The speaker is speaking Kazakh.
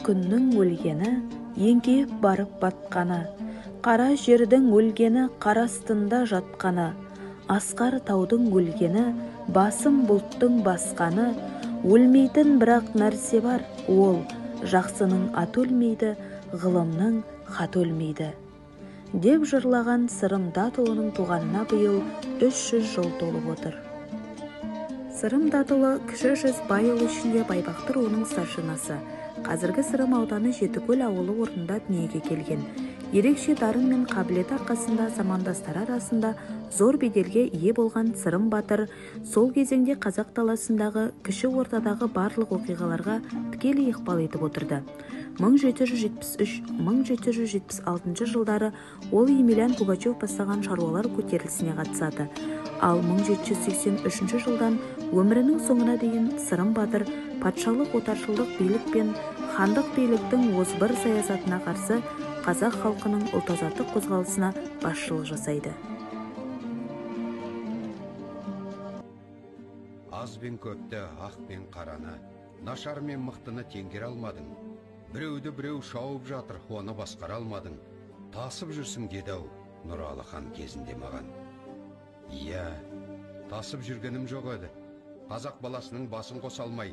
күннің өлгені, еңкейіп барып батқаны, қара жердің өлгені, қар астында жатқаны, асқар таудың өлгені, басым бұлттың басқаны, өлмейтін бірақ нәрсе бар, ол жақсының аты өлмейді, ғылымның хаты өлмейді. Деп жырлаған Сырым Датұлының туғанына биыл 300 жыл толып отыр. Сырым Датұлы кіші жүз байұлы ішінде Байбақтыр оның старшинасы. Қазіргі Сырым ауданы Жетікөл ауылы орнында дүниеге келген. Ерекше дарын мен қабілеті арқасында замандастары арасында зор беделге ие болған Сырым батыр сол кезеңде қазақ даласындағы кіші ортадағы барлық оқиғаларға тікелей ықпал етіп отырды. 1773-1776 жылдары ол Емельян Пугачев бастаған шаруалар көтерілісіне қатысады. Ал 1783 жылдан өмірінің соңына дейін Сырым батыр патшалық отаршылдық билік пен хандық биліктің озбыр саясатына қарсы қазақ халқының ұлт-азаттық қозғалысына басшылық жасайды. Аз бен көпті, ақ пен қараны, нашар мен мықтыны теңгере алмадың. Біреуді біреу шауып жатыр, оны басқара алмадың. Тасып жүрсің деді-ау Нұралы хан кезінде маған. Иә, тасып жүргенім жоқ еді. Қазақ баласының басын қоса алмай,